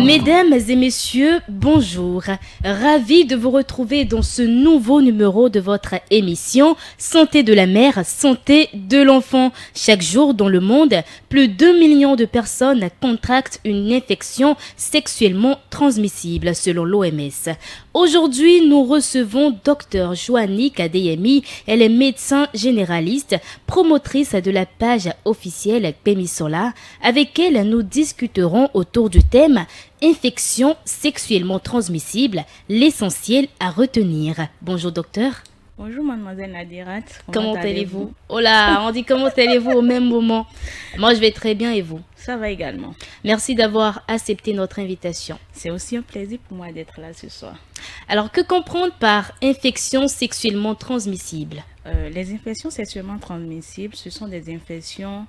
Mesdames et messieurs, bonjour. Ravi de vous retrouver dans ce nouveau numéro de votre émission Santé de la mère, santé de l'enfant. Chaque jour dans le monde, plus de 2 millions de personnes contractent une infection sexuellement transmissible selon l'OMS. Aujourd'hui, nous recevons Dr Joannick Adeyemi. Elle est médecin généraliste, promotrice de la page officielle Pemisola. Avec elle, nous discuterons autour du thème infection sexuellement transmissible, l'essentiel à retenir. Bonjour docteur. Bonjour mademoiselle Nadirat. Comment allez-vous? Oh là, on dit comment allez-vous au même moment. Moi je vais très bien et vous? Ça va également. Merci d'avoir accepté notre invitation. C'est aussi un plaisir pour moi d'être là ce soir. Alors que comprendre par infection sexuellement transmissible? Les infections sexuellement transmissibles, ce sont des infections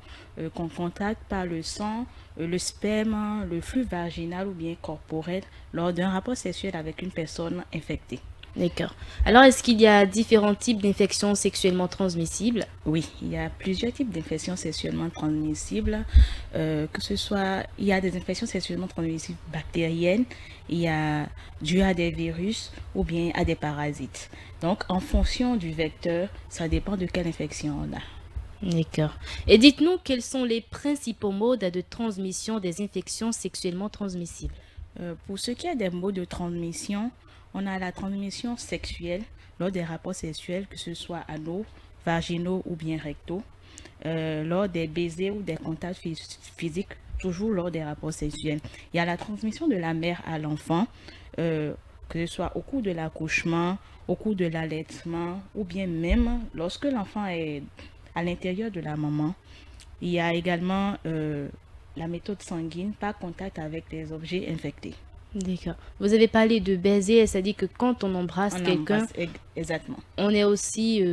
qu'on contracte par le sang, le sperme, le flux vaginal ou bien corporel lors d'un rapport sexuel avec une personne infectée. D'accord. Alors, est-ce qu'il y a différents types d'infections sexuellement transmissibles? Oui, il y a plusieurs types d'infections sexuellement transmissibles. Il y a des infections sexuellement transmissibles bactériennes, il y a dû à des virus ou bien à des parasites. Donc, en fonction du vecteur, ça dépend de quelle infection on a. D'accord. Et dites-nous quels sont les principaux modes de transmission des infections sexuellement transmissibles? Pour ce qui est des modes de transmission, on a la transmission sexuelle lors des rapports sexuels, que ce soit anaux, vaginaux ou bien rectaux, lors des baisers ou des contacts physiques, toujours lors des rapports sexuels. Il y a la transmission de la mère à l'enfant, que ce soit au cours de l'accouchement, au cours de l'allaitement ou bien même lorsque l'enfant est à l'intérieur de la maman. Il y a également la méthode sanguine par contact avec les objets infectés. D'accord. Vous avez parlé de baiser, c'est-à-dire que quand on embrasse quelqu'un, exactement. On est aussi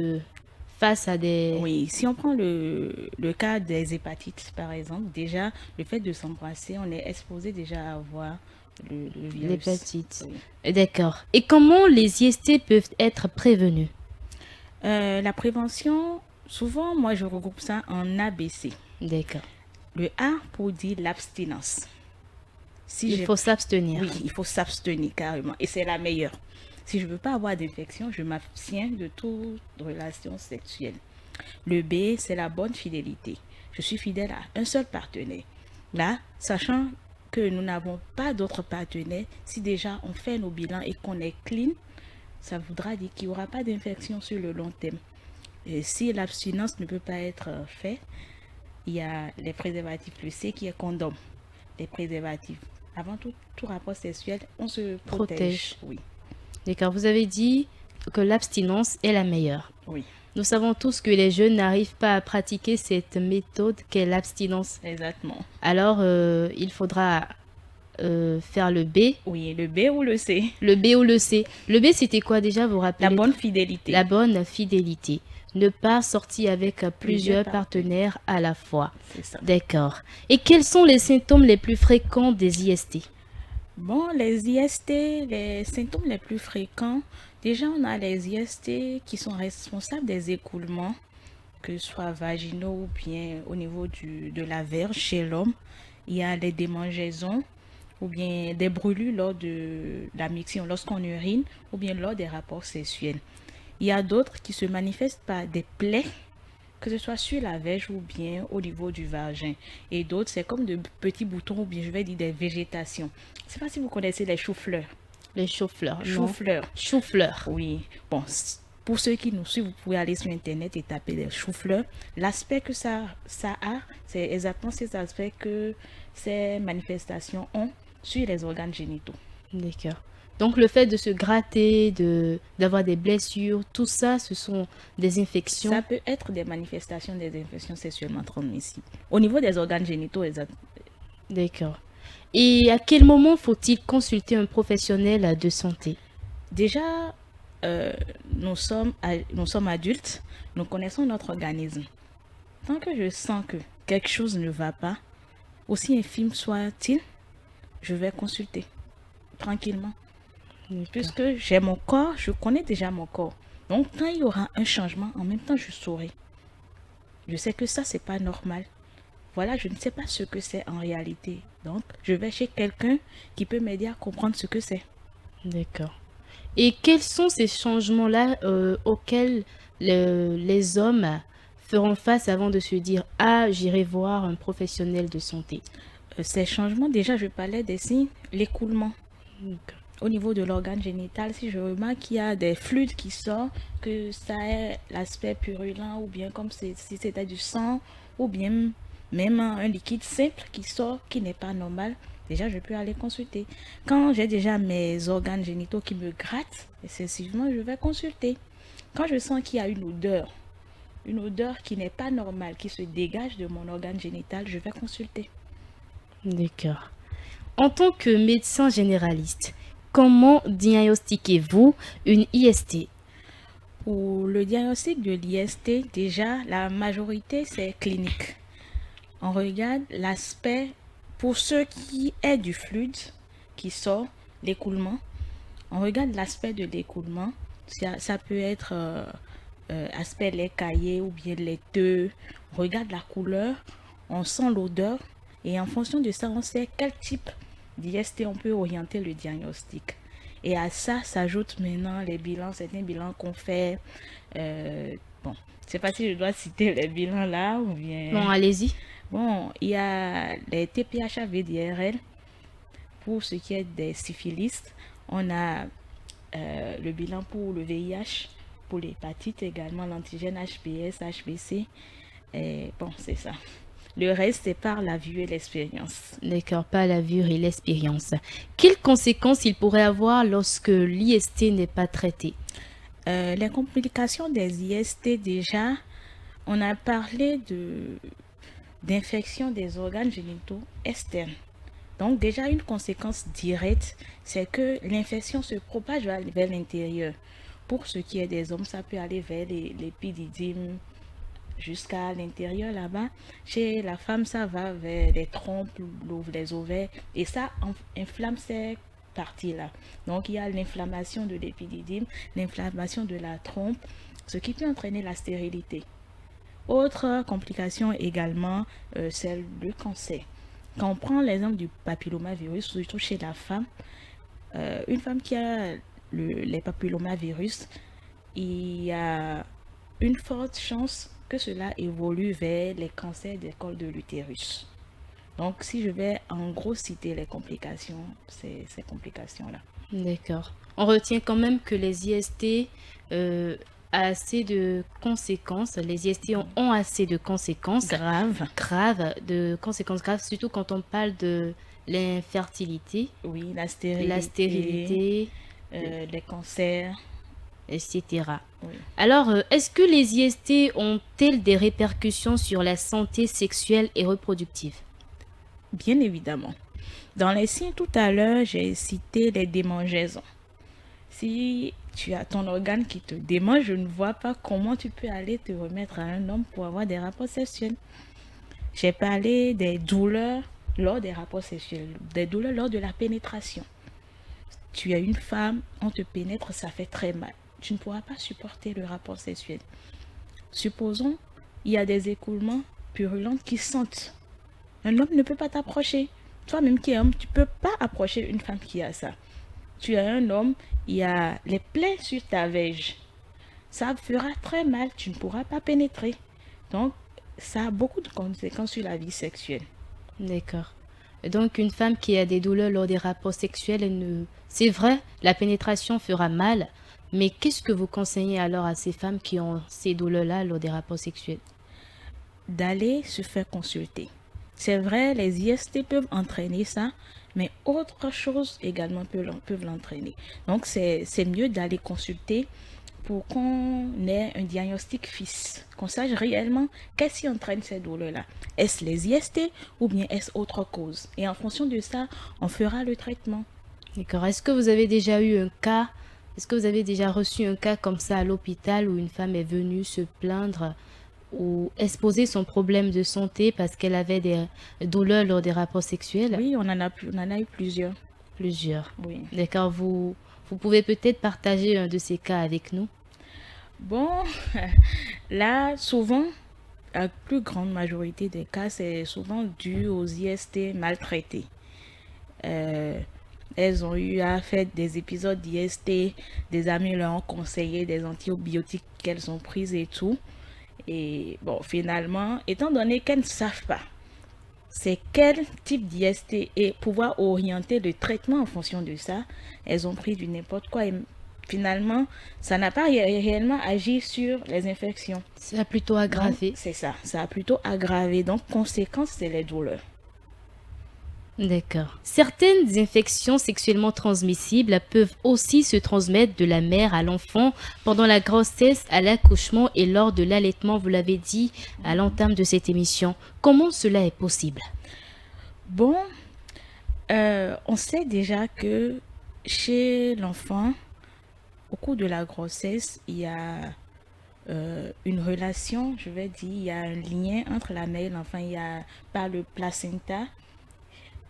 face à des... Oui, si on prend le cas des hépatites, par exemple, déjà, le fait de s'embrasser, on est exposé déjà à avoir le virus. L'hépatite. Oui. D'accord. Et comment les IST peuvent être prévenus? La prévention, souvent, moi, je regroupe ça en ABC. D'accord. Le A pour dire l'abstinence. Il faut s'abstenir. Oui, il faut s'abstenir carrément. Et c'est la meilleure. Si je ne veux pas avoir d'infection, je m'abstiens de toute relation sexuelle. Le B, c'est la bonne fidélité. Je suis fidèle à un seul partenaire. Là, sachant que nous n'avons pas d'autres partenaires, si déjà on fait nos bilans et qu'on est clean, ça voudra dire qu'il n'y aura pas d'infection sur le long terme. Et si l'abstinence ne peut pas être faite, il y a les préservatifs. Le C qui est condom. Les préservatifs. Avant tout rapport sexuel, on se protège. Oui. D'accord. Vous avez dit que l'abstinence est la meilleure. Oui. Nous savons tous que les jeunes n'arrivent pas à pratiquer cette méthode qu'est l'abstinence. Exactement. Alors, il faudra faire le B. Oui, le B ou le C. Le B ou le C. Le B, c'était quoi déjà, vous rappelez? La bonne fidélité. La bonne fidélité. Ne pas sortir avec plusieurs partenaires à la fois. C'est ça. D'accord. Et quels sont les symptômes les plus fréquents des IST? Bon, les IST, les symptômes les plus fréquents, déjà on a les IST qui sont responsables des écoulements, que ce soit vaginaux ou bien au niveau de la verge chez l'homme. Il y a les démangeaisons ou bien des brûlures lors de la miction, lorsqu'on urine ou bien lors des rapports sexuels. Il y a d'autres qui se manifestent par des plaies, que ce soit sur la verge ou bien au niveau du vagin. Et d'autres, c'est comme de petits boutons ou bien je vais dire des végétations. Je ne sais pas si vous connaissez les choux-fleurs. Les choux-fleurs. Choux-fleurs. Choux-fleurs. Oui. Bon, pour ceux qui nous suivent, vous pouvez aller sur Internet et taper les choux-fleurs. L'aspect que ça a, c'est exactement ces aspects que ces manifestations ont sur les organes génitaux. D'accord. Donc le fait de se gratter, d'avoir des blessures, tout ça, ce sont des infections. Ça peut être des manifestations des infections sexuellement transmissibles. Au niveau des organes génitaux, D'accord. Et à quel moment faut-il consulter un professionnel de santé? Déjà, nous sommes adultes, nous connaissons notre organisme. Tant que je sens que quelque chose ne va pas, aussi infime soit-il, je vais consulter tranquillement. Puisque j'ai mon corps, je connais déjà mon corps. Donc, quand il y aura un changement, en même temps, je saurai. Je sais que ça, c'est pas normal. voilà, je ne sais pas ce que c'est en réalité. Donc, je vais chez quelqu'un qui peut m'aider à comprendre ce que c'est. D'accord. Et quels sont ces changements-là auxquels les hommes feront face avant de se dire, ah, j'irai voir un professionnel de santé? Ces changements, déjà, je parlais des signes, l'écoulement. D'accord. Au niveau de l'organe génital, si je remarque qu'il y a des fluides qui sortent, que ça ait l'aspect purulent, ou bien comme si c'était du sang, ou bien même un liquide simple qui sort, qui n'est pas normal, déjà je peux aller consulter. Quand j'ai déjà mes organes génitaux qui me grattent excessivement, je vais consulter. Quand je sens qu'il y a une odeur qui n'est pas normale, qui se dégage de mon organe génital, je vais consulter. D'accord. En tant que médecin généraliste, comment diagnostiquez-vous une IST? Pour le diagnostic de l'IST, déjà, la majorité, c'est clinique. On regarde l'aspect, pour ceux qui est du fluide qui sort, l'écoulement, on regarde l'aspect de l'écoulement. Ça peut être aspect lait caillé ou bien laiteux. On regarde la couleur, on sent l'odeur et en fonction de ça, on sait quel type d'IST on peut orienter le diagnostic. Et à ça s'ajoutent maintenant les bilans, certains bilans qu'on fait. Bon, je sais pas si je dois citer les bilans là ou bien. Bon, allez-y. Bon, il y a les TPH-AVDRL pour ce qui est des syphilistes. On a le bilan pour le VIH, pour l'hépatite également, l'antigène HBS, HBC. Et bon, c'est ça. Le reste, c'est par la vue et l'expérience. D'accord, pas la vue et l'expérience. Quelles conséquences il pourrait avoir lorsque l'IST n'est pas traité? Les complications des IST, déjà, on a parlé d'infection des organes génitaux externes. Donc déjà, une conséquence directe, c'est que l'infection se propage vers l'intérieur. Pour ce qui est des hommes, ça peut aller vers l'épididyme jusqu'à l'intérieur là-bas. Chez la femme, ça va vers les trompes, les ovaires, et ça inflamme ces parties-là. Donc il y a l'inflammation de l'épididyme, l'inflammation de la trompe, ce qui peut entraîner la stérilité. Autre complication également, c'est le cancer. Quand on prend l'exemple du papillomavirus, surtout chez la femme, une femme qui a les papillomavirus, il y a une forte chance que cela évolue vers les cancers des cols de l'utérus. Donc, si je vais en gros citer les complications, c'est ces complications-là. D'accord. On retient quand même que les IST a assez de conséquences. Les IST ont assez de conséquences de conséquences graves, surtout quand on parle de l'infertilité, Oui, la stérilité, les cancers, etc. oui. Alors, est-ce que les IST ont-elles des répercussions sur la santé sexuelle et reproductive? Bien évidemment. Dans les signes tout à l'heure, j'ai cité les démangeaisons. Si tu as ton organe qui te démange, je ne vois pas comment tu peux aller te remettre à un homme pour avoir des rapports sexuels. J'ai parlé des douleurs lors des rapports sexuels, des douleurs lors de la pénétration. Tu es une femme, on te pénètre, ça fait très mal. Tu ne pourras pas supporter le rapport sexuel. Supposons, il y a des écoulements purulents qui sentent. Un homme ne peut pas t'approcher. Toi-même qui es homme, tu ne peux pas approcher une femme qui a ça. Tu es un homme, il y a les plaies sur ta verge. Ça fera très mal, tu ne pourras pas pénétrer. Donc, ça a beaucoup de conséquences sur la vie sexuelle. D'accord. Donc, une femme qui a des douleurs lors des rapports sexuels, c'est vrai, la pénétration fera mal, mais qu'est-ce que vous conseillez alors à ces femmes qui ont ces douleurs-là lors des rapports sexuels? D'aller se faire consulter. C'est vrai, les IST peuvent entraîner ça, mais autre chose également peuvent l'entraîner. Donc, c'est mieux d'aller consulter pour qu'on ait un diagnostic fixe, qu'on sache réellement qu'est-ce qui entraîne ces douleurs-là. Est-ce les IST ou bien est-ce autre cause? Et en fonction de ça, on fera le traitement. D'accord. Est-ce que vous avez déjà eu un cas, est-ce que vous avez déjà reçu un cas comme ça à l'hôpital où une femme est venue se plaindre ou exposer son problème de santé parce qu'elle avait des douleurs lors des rapports sexuels? Oui, on en a eu plusieurs. Plusieurs. Oui. D'accord. Vous pouvez peut-être partager un de ces cas avec nous? Bon, là, souvent, la plus grande majorité des cas, c'est souvent dû aux IST maltraités. Euh, Elles ont eu à faire des épisodes d'IST, des amis leur ont conseillé des antibiotiques qu'elles ont prises et tout. Et bon, finalement, étant donné qu'elles ne savent pas c'est quel type d'IST et pouvoir orienter le traitement en fonction de ça, elles ont pris du n'importe quoi et finalement, ça n'a pas réellement agi sur les infections. Ça a plutôt Donc, aggravé. c'est ça a plutôt aggravé. Donc, conséquence, c'est les douleurs. D'accord. Certaines infections sexuellement transmissibles peuvent aussi se transmettre de la mère à l'enfant pendant la grossesse, à l'accouchement et lors de l'allaitement, vous l'avez dit à l'entame de cette émission. Comment cela est possible? Bon, on sait déjà que chez l'enfant, au cours de la grossesse, il y a une relation, je vais dire, il y a un lien entre la mère et l'enfant, il y a par le placenta.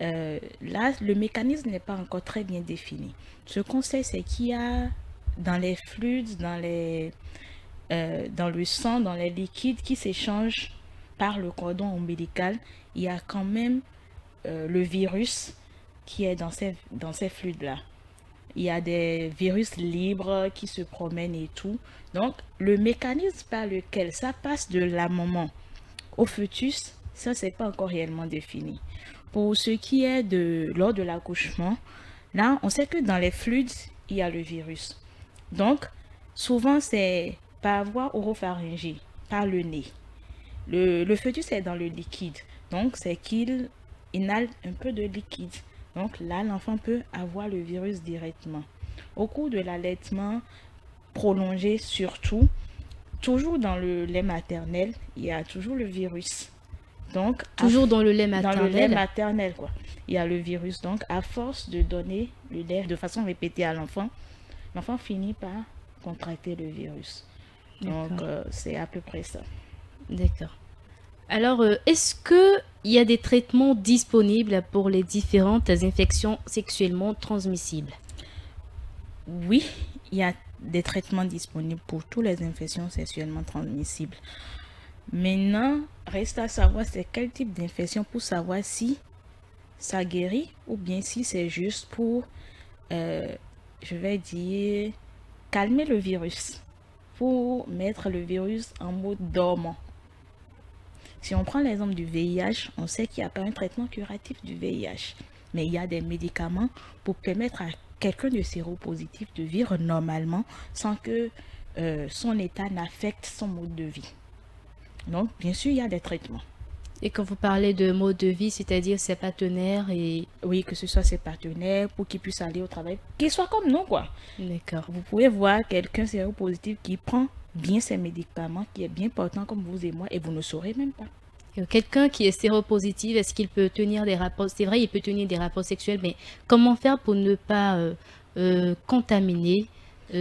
Là, le mécanisme n'est pas encore très bien défini. Ce qu'on sait, c'est qu'il y a dans les fluides, dans le sang, dans les liquides qui s'échangent par le cordon ombilical, il y a quand même le virus qui est dans ces fluides-là. Il y a des virus libres qui se promènent et tout. Donc, le mécanisme par lequel ça passe de la maman au fœtus, ça, c'est pas encore réellement défini. Pour ce qui est de lors de l'accouchement, là, on sait que dans les fluides, il y a le virus. Donc, souvent, c'est par voie oropharyngée, par le nez. Le fœtus est dans le liquide. Donc, c'est qu'il inhale un peu de liquide. Donc, là, l'enfant peut avoir le virus directement. Au cours de l'allaitement prolongé, surtout, toujours dans le lait maternel, il y a toujours le virus. Donc, Toujours dans le lait dans le lait maternel. maternel, quoi. Il y a le virus. Donc, à force de donner le lait de façon répétée à l'enfant finit par contracter le virus. Donc, D'accord. c'est à peu près ça. D'accord. Alors, est-ce que il y a des traitements disponibles pour les différentes infections sexuellement transmissibles? Oui, il y a des traitements disponibles pour toutes les infections sexuellement transmissibles. Maintenant, reste à savoir c'est quel type d'infection pour savoir si ça guérit ou bien si c'est juste pour, euh, je vais dire, calmer le virus, pour mettre le virus en mode dormant. Si on prend l'exemple du VIH, on sait qu'il n'y a pas un traitement curatif du VIH, mais il y a des médicaments pour permettre à quelqu'un de séropositif de vivre normalement sans que son état n'affecte son mode de vie. Donc, bien sûr, il y a des traitements. Et quand vous parlez de mode de vie, c'est-à-dire ses partenaires et... Oui, que ce soit ses partenaires pour qu'ils puissent aller au travail, qu'ils soient comme nous, quoi. D'accord. Vous pouvez voir quelqu'un séropositif qui prend bien ses médicaments, qui est bien portant comme vous et moi, et vous ne saurez même pas. Quelqu'un qui est séropositif, est-ce qu'il peut tenir des rapports? C'est vrai, il peut tenir des rapports sexuels, mais comment faire pour ne pas contaminer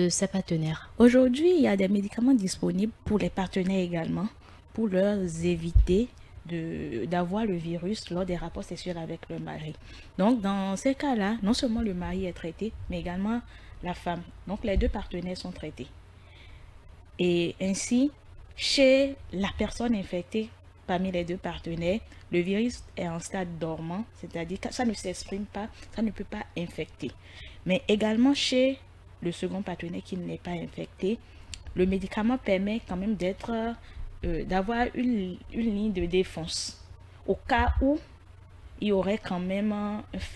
sa partenaire? Aujourd'hui, il y a des médicaments disponibles pour les partenaires également, pour leur éviter d'avoir le virus lors des rapports sexuels avec le mari. Donc, dans ces cas-là, non seulement le mari est traité, mais également la femme. Donc, les deux partenaires sont traités. Et ainsi, chez la personne infectée parmi les deux partenaires, le virus est en stade dormant, c'est-à-dire que ça ne s'exprime pas, ça ne peut pas infecter. Mais également chez le second partenaire qui n'est pas infecté, le médicament permet quand même d'avoir une ligne de défense au cas où il y aurait quand même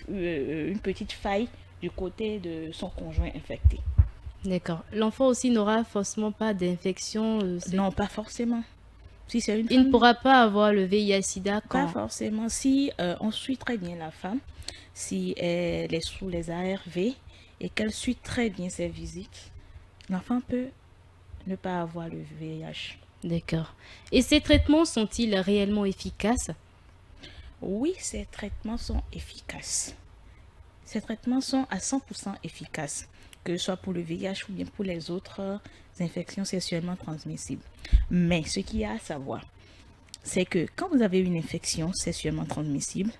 une petite faille du côté de son conjoint infecté. D'accord. L'enfant aussi n'aura forcément pas d'infection. Non, pas forcément. Si c'est une Il ne femme, pourra pas avoir le VIH-Sida pas quand... forcément. Si on suit très bien la femme, si elle est sous les ARV et qu'elle suit très bien ses visites, l'enfant peut ne pas avoir le VIH. D'accord. Et ces traitements sont-ils réellement efficaces? Oui, ces traitements sont efficaces. Ces traitements sont à 100% efficaces, que ce soit pour le VIH ou bien pour les autres infections sexuellement transmissibles. Mais ce qu'il y a à savoir, c'est que quand vous avez une infection sexuellement transmissible,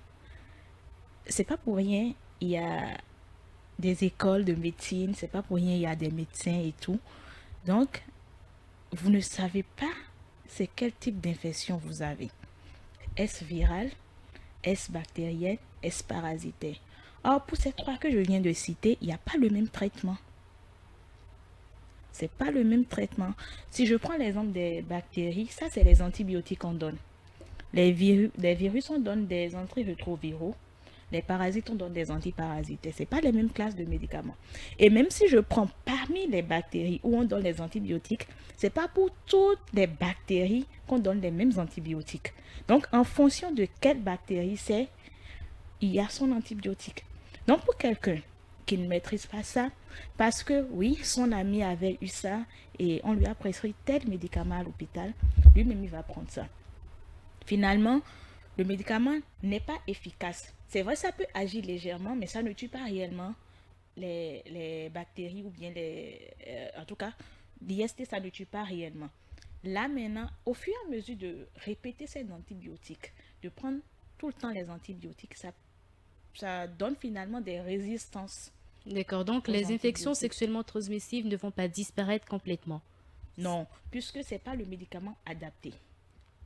c'est pas pour rien, il y a des écoles de médecine, c'est pas pour rien, il y a des médecins et tout. Donc, vous ne savez pas c'est quel type d'infection vous avez. Est-ce viral? Est-ce bactérienne? Est-ce parasitaire? Or, pour ces trois que je viens de citer, il n'y a pas le même traitement. C'est pas le même traitement. Si je prends l'exemple des bactéries, ça, c'est les antibiotiques qu'on donne. Les virus, on donne des antirétroviraux. Les parasites, on donne des antiparasites. Ce n'est pas les mêmes classes de médicaments. Et même si je prends parmi les bactéries où on donne les antibiotiques, ce n'est pas pour toutes les bactéries qu'on donne les mêmes antibiotiques. Donc, en fonction de quelle bactérie c'est, il y a son antibiotique. Donc, pour quelqu'un qui ne maîtrise pas ça, parce que oui, son ami avait eu ça et on lui a prescrit tel médicament à l'hôpital, lui-même il va prendre ça. Finalement, le médicament n'est pas efficace. C'est vrai, ça peut agir légèrement, mais ça ne tue pas réellement les bactéries ou bien en tout cas, l'IST, ça ne tue pas réellement. Là maintenant, au fur et à mesure de répéter ces antibiotiques, de prendre tout le temps les antibiotiques, ça donne finalement des résistances D'accord, donc aux les infections antibiotiques. sexuellement transmissibles ne vont pas disparaître complètement. Non, puisque ce n'est pas le médicament adapté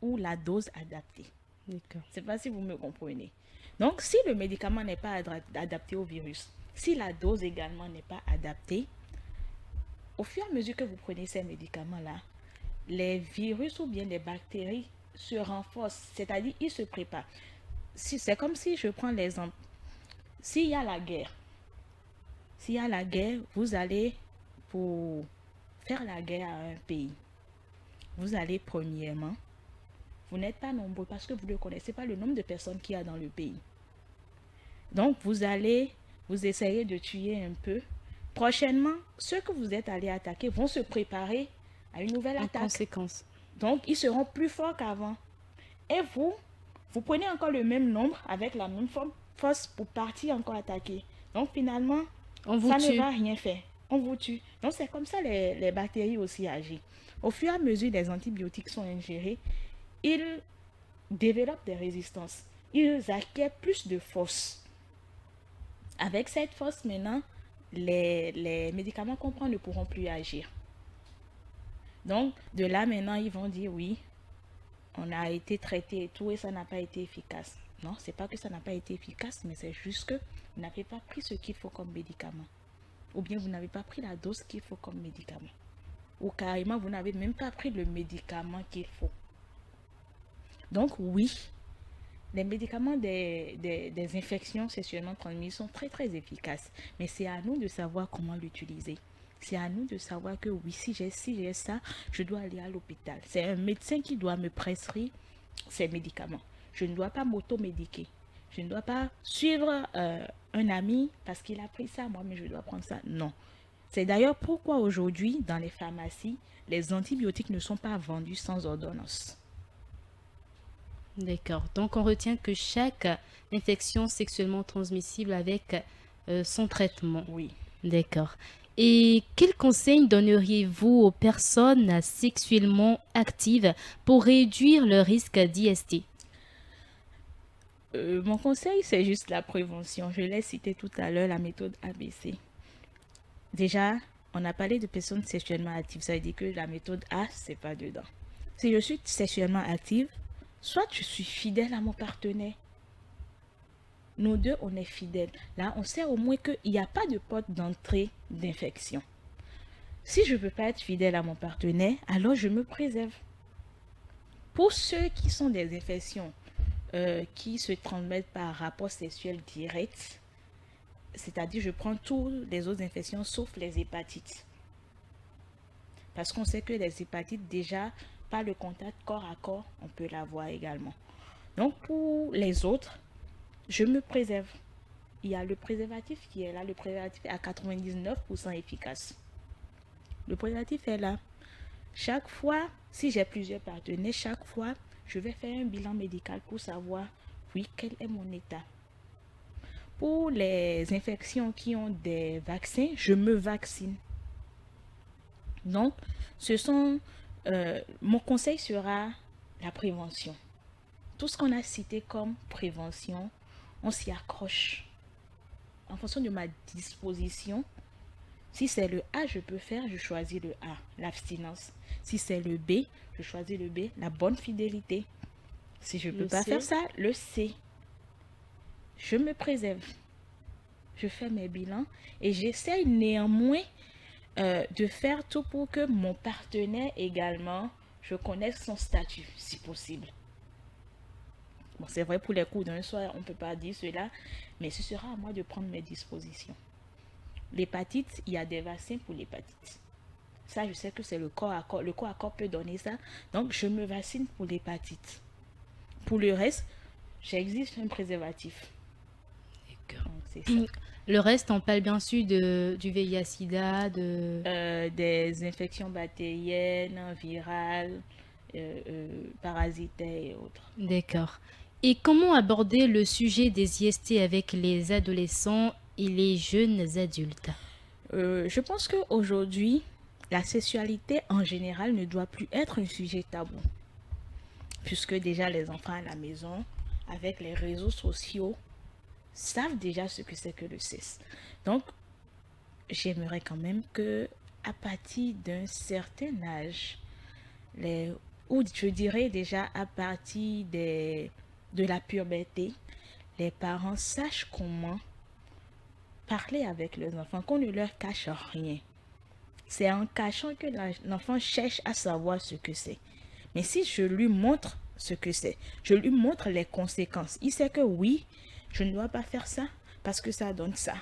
ou la dose adaptée. D'accord. Je ne sais pas si vous me comprenez. Donc, si le médicament n'est pas adapté au virus, si la dose également n'est pas adaptée, au fur et à mesure que vous prenez ces médicaments-là, les virus ou bien les bactéries se renforcent, c'est-à-dire ils se préparent. C'est comme si je prends l'exemple, s'il y a la guerre, vous allez pour faire la guerre à un pays. Vous allez premièrement, vous n'êtes pas nombreux parce que vous ne connaissez pas le nombre de personnes qu'il y a dans le pays. Donc, vous essayez de tuer un peu. Prochainement, ceux que vous êtes allés attaquer vont se préparer à une nouvelle En attaque. conséquence. Donc, ils seront plus forts qu'avant. Et vous prenez encore le même nombre avec la même force pour partir encore attaquer. Donc, finalement, On vous ça ne tue. va rien faire. On vous tue. Donc, c'est comme ça les bactéries aussi agissent. Au fur et à mesure les antibiotiques sont ingérés, ils développent des résistances. Ils acquièrent plus de force. Avec cette force, maintenant, les médicaments qu'on prend ne pourront plus agir. Donc, de là, maintenant, ils vont dire oui, on a été traité et tout, et ça n'a pas été efficace. Non, c'est pas que ça n'a pas été efficace, mais c'est juste que vous n'avez pas pris ce qu'il faut comme médicament. Ou bien vous n'avez pas pris la dose qu'il faut comme médicament. Ou carrément, vous n'avez même pas pris le médicament qu'il faut. Donc, oui, les médicaments des infections sexuellement transmises sont très très efficaces, mais c'est à nous de savoir comment l'utiliser. C'est à nous de savoir que oui, si j'ai ça, je dois aller à l'hôpital. C'est un médecin qui doit me prescrire ces médicaments. Je ne dois pas m'automédiquer. Je ne dois pas suivre un ami parce qu'il a pris ça, moi, mais je dois prendre ça. Non. C'est d'ailleurs pourquoi aujourd'hui, dans les pharmacies, les antibiotiques ne sont pas vendus sans ordonnance. D'accord. Donc on retient que chaque infection sexuellement transmissible avec son traitement. Oui. D'accord. Et quels conseils donneriez-vous aux personnes sexuellement actives pour réduire le risque d'IST? Mon conseil, c'est juste la prévention. Je l'ai cité tout à l'heure, la méthode ABC. Déjà, on a parlé de personnes sexuellement actives. Ça veut dire que la méthode A, c'est pas dedans. Si je suis sexuellement active, soit je suis fidèle à mon partenaire. Nous deux, on est fidèles. Là, on sait au moins qu'il n'y a pas de porte d'entrée d'infection. Si je ne peux pas être fidèle à mon partenaire, alors je me préserve. Pour ceux qui sont des infections qui se transmettent par rapport sexuel direct, c'est-à-dire je prends toutes les autres infections sauf les hépatites. Parce qu'on sait que les hépatites, déjà, par le contact corps à corps, on peut l'avoir également. Donc, pour les autres, je me préserve. Il y a le préservatif qui est là. Le préservatif est à 99% efficace. Le préservatif est là. Chaque fois, si j'ai plusieurs partenaires, chaque fois, je vais faire un bilan médical pour savoir, oui, quel est mon état. Pour les infections qui ont des vaccins, je me vaccine. Donc, mon conseil sera la prévention. Tout ce qu'on a cité comme prévention, on s'y accroche. En fonction de ma disposition, Si c'est le A, je peux faire, je choisis le A, l'abstinence. Si c'est le B, je choisis le B, la bonne fidélité. Si je ne peux Le pas faire C. ça, le C, je me préserve. Je fais mes bilans et j'essaye néanmoins de faire tout pour que mon partenaire également, je connaisse son statut, si possible. Bon, c'est vrai pour les coups d'un soir, on ne peut pas dire cela, mais ce sera à moi de prendre mes dispositions. L'hépatite, il y a des vaccins pour l'hépatite. Ça, je sais que c'est le corps à corps. Le corps à corps peut donner ça. Donc, je me vaccine pour l'hépatite. Pour le reste, j'exige un préservatif. D'accord. Donc, c'est ça. Le reste, on parle bien sûr du VIH-Sida, Des infections bactériennes, virales, parasitaires et autres. D'accord. Et comment aborder le sujet des IST avec les adolescents et les jeunes adultes? Je pense qu'aujourd'hui, la sexualité en général ne doit plus être un sujet tabou. Puisque déjà les enfants à la maison, avec les réseaux sociaux, savent déjà ce que c'est que le sexe. Donc, j'aimerais quand même que, à partir d'un certain âge, ou je dirais déjà à partir de la puberté, les parents sachent comment parler avec leurs enfants, qu'on ne leur cache rien. C'est en cachant que l'enfant cherche à savoir ce que c'est. Mais si je lui montre ce que c'est, je lui montre les conséquences, il sait que oui, je ne dois pas faire ça parce que ça donne ça.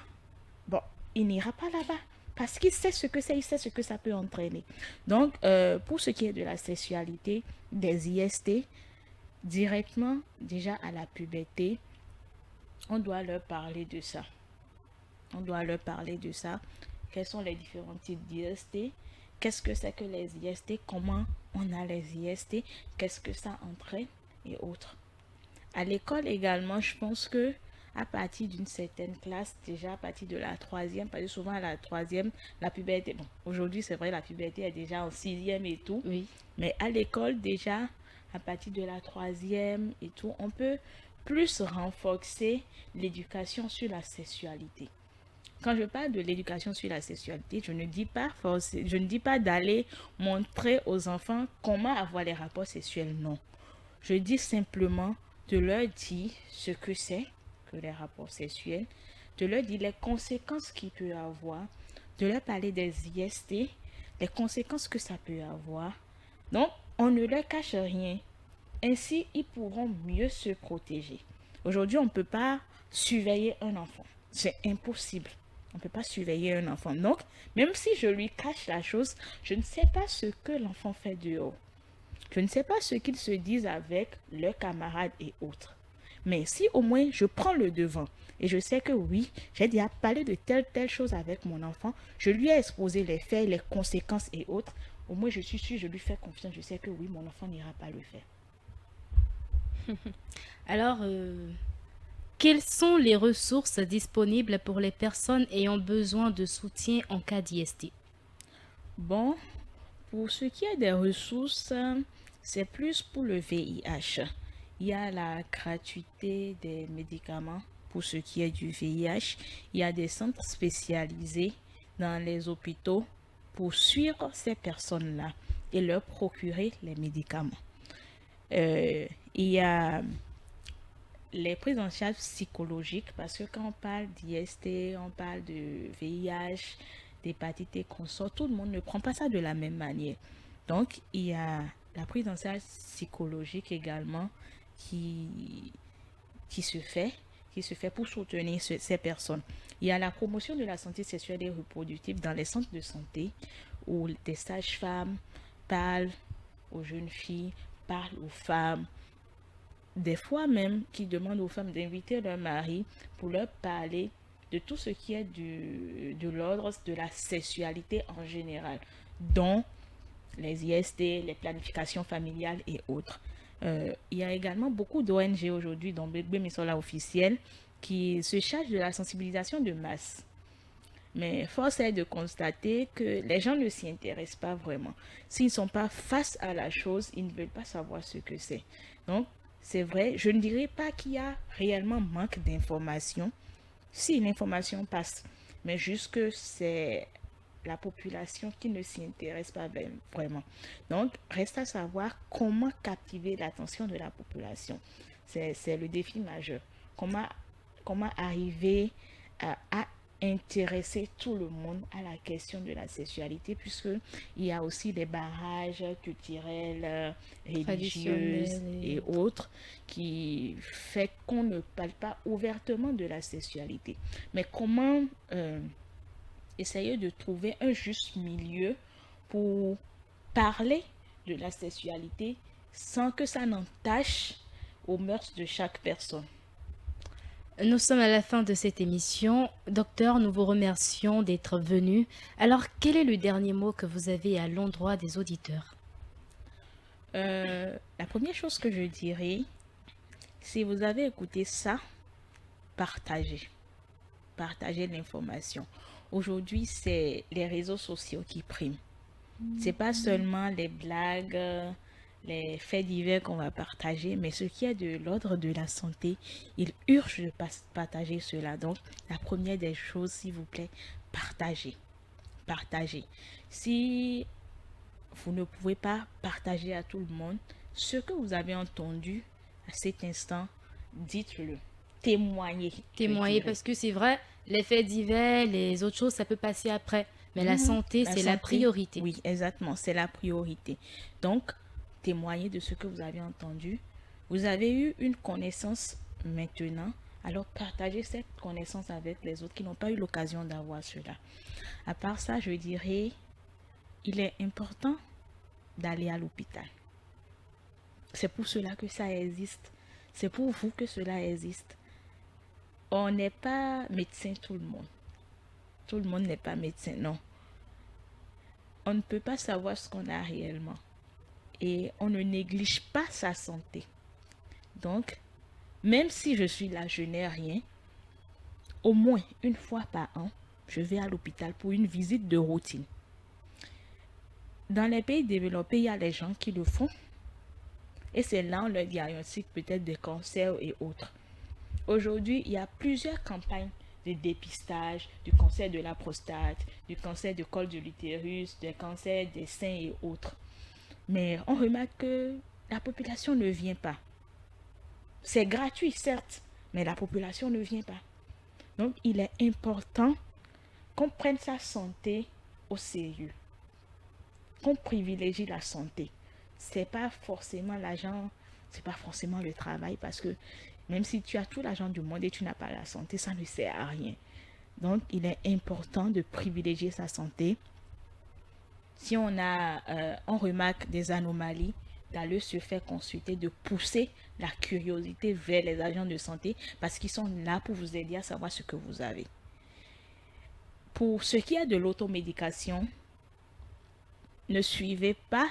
Bon, il n'ira pas là-bas parce qu'il sait ce que c'est, il sait ce que ça peut entraîner. Donc, pour ce qui est de la sexualité, des IST, directement déjà à la puberté, on doit leur parler de ça. On doit leur parler de ça. Quels sont les différents types d'IST? Qu'est-ce que c'est que les IST? Comment on a les IST? Qu'est-ce que ça entraîne? Et autres. À l'école également, je pense que à partir d'une certaine classe, déjà à partir de la troisième, parce que souvent à la troisième, la puberté, bon, aujourd'hui c'est vrai, la puberté est déjà en sixième et tout, Oui. mais à l'école déjà, à partir de la troisième et tout, on peut plus renforcer l'éducation sur la sexualité. Quand je parle de l'éducation sur la sexualité, je ne dis pas d'aller montrer aux enfants comment avoir les rapports sexuels, non. Je dis simplement de leur dire ce que c'est que les rapports sexuels, de leur dire les conséquences qu'il peut avoir, de leur parler des IST, les conséquences que ça peut avoir. Donc, on ne leur cache rien. Ainsi, ils pourront mieux se protéger. Aujourd'hui, on ne peut pas surveiller un enfant. C'est impossible. On ne peut pas surveiller un enfant. Donc, même si je lui cache la chose, je ne sais pas ce que l'enfant fait dehors. Je ne sais pas ce qu'ils se disent avec leurs camarades et autres. Mais si au moins je prends le devant et je sais que oui, j'ai déjà parlé de telle chose avec mon enfant, je lui ai exposé les faits, les conséquences et autres, au moins je suis sûre, je lui fais confiance, je sais que oui, mon enfant n'ira pas le faire. Alors, quelles sont les ressources disponibles pour les personnes ayant besoin de soutien en cas d'IST? Bon, pour ce qui est des ressources, c'est plus pour le VIH. Il y a la gratuité des médicaments pour ce qui est du VIH. Il y a des centres spécialisés dans les hôpitaux pour suivre ces personnes-là et leur procurer les médicaments. Il y a les prises en charge psychologiques, parce que quand on parle d'IST, on parle de VIH, d'hépatite et consorts, tout le monde ne prend pas ça de la même manière. Donc, il y a la prise en charge psychologique également qui, qui se fait, qui se fait pour soutenir ces personnes. Il y a la promotion de la santé sexuelle et reproductive dans les centres de santé où des sages-femmes parlent aux jeunes filles, parlent aux femmes, des fois même qui demandent aux femmes d'inviter leur mari pour leur parler de tout ce qui est de l'ordre de la sexualité en général, dont les IST, les planifications familiales et autres. Il y a également beaucoup d'ONG aujourd'hui, dont Bémisola officiel, qui se chargent de la sensibilisation de masse. Mais force est de constater que les gens ne s'y intéressent pas vraiment. S'ils ne sont pas face à la chose, ils ne veulent pas savoir ce que c'est. Donc, c'est vrai, je ne dirais pas qu'il y a réellement manque d'informations. Si l'information passe, mais juste que c'est la population qui ne s'y intéresse pas vraiment. Donc, reste à savoir comment captiver l'attention de la population. C'est le défi majeur. Comment arriver à intéresser tout le monde à la question de la sexualité, puisque il y a aussi des barrages culturels, religieux et autres qui fait qu'on ne parle pas ouvertement de la sexualité. Mais comment essayer de trouver un juste milieu pour parler de la sexualité sans que ça n'entache aux mœurs de chaque personne. Nous sommes à la fin de cette émission. Docteur, nous vous remercions d'être venu. Alors, quel est le dernier mot que vous avez à l'endroit des auditeurs? La première chose que je dirais, si vous avez écouté ça, partagez. Partagez l'information. Aujourd'hui, c'est les réseaux sociaux qui priment. C'est pas seulement les blagues, les faits divers qu'on va partager, mais ce qui est de l'ordre de la santé, il urge de partager cela. Donc, la première des choses, s'il vous plaît, partagez. Partagez. Si vous ne pouvez pas partager à tout le monde ce que vous avez entendu à cet instant, dites-le. Témoignez. Témoignez, parce que c'est vrai, les faits divers, les autres choses, ça peut passer après. Mais la santé, c'est la priorité. Oui, exactement, c'est la priorité. Donc, témoignez de ce que vous avez entendu. Vous avez eu une connaissance maintenant, alors partagez cette connaissance avec les autres qui n'ont pas eu l'occasion d'avoir cela. À part ça, je dirais, il est important d'aller à l'hôpital. C'est pour cela que ça existe. C'est pour vous que cela existe. On n'est pas médecin tout le monde. Tout le monde n'est pas médecin, non. On ne peut pas savoir ce qu'on a réellement. Et on ne néglige pas sa santé. Donc, même si je suis là, je n'ai rien, au moins une fois par an, je vais à l'hôpital pour une visite de routine. Dans les pays développés, il y a les gens qui le font. Et c'est là on leur diagnostique peut-être des cancers et autres. Aujourd'hui, il y a plusieurs campagnes de dépistage du cancer de la prostate, du cancer du col de l'utérus, des cancers des seins et autres. Mais on remarque que la population ne vient pas. C'est gratuit, certes, mais la population ne vient pas. Donc, il est important qu'on prenne sa santé au sérieux, qu'on privilégie la santé. C'est pas forcément l'argent, c'est pas forcément le travail, parce que même si tu as tout l'argent du monde et tu n'as pas la santé, ça ne sert à rien. Donc, il est important de privilégier sa santé. Si on remarque des anomalies, d'aller se faire consulter, de pousser la curiosité vers les agents de santé, parce qu'ils sont là pour vous aider à savoir ce que vous avez. Pour ce qui est de l'automédication, ne suivez pas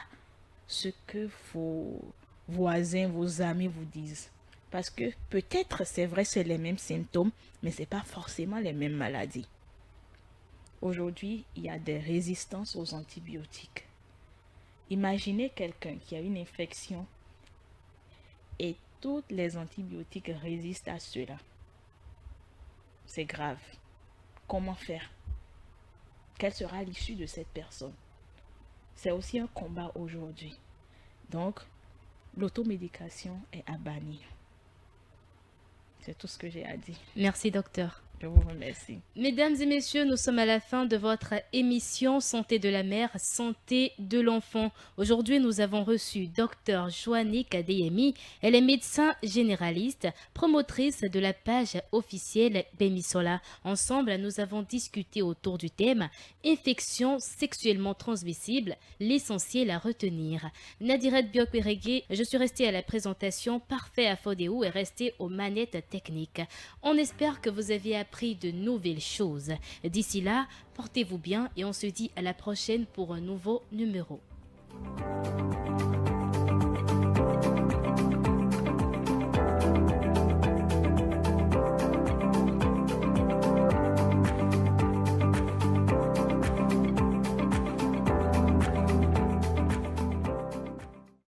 ce que vos voisins, vos amis vous disent. Parce que peut-être, c'est vrai, c'est les mêmes symptômes, mais ce n'est pas forcément les mêmes maladies. Aujourd'hui, il y a des résistances aux antibiotiques. Imaginez quelqu'un qui a une infection et tous les antibiotiques résistent à cela. C'est grave. Comment faire? Quelle sera l'issue de cette personne? C'est aussi un combat aujourd'hui. Donc, l'automédication est à bannir. C'est tout ce que j'ai à dire. Merci, docteur. Je vous remercie. Mesdames et messieurs, nous sommes à la fin de votre émission Santé de la mère, Santé de l'enfant. Aujourd'hui, nous avons reçu Dr Joannick Adeyemi. Elle est médecin généraliste, promotrice de la page officielle Bemisola. Ensemble, nous avons discuté autour du thème infection sexuellement transmissible, l'essentiel à retenir. Nadirat Biokweregue, je suis restée à la présentation. Parfait à Fodéou est resté aux manettes techniques. On espère que vous avez appris de nouvelles choses. D'ici là, portez-vous bien et on se dit à la prochaine pour un nouveau numéro.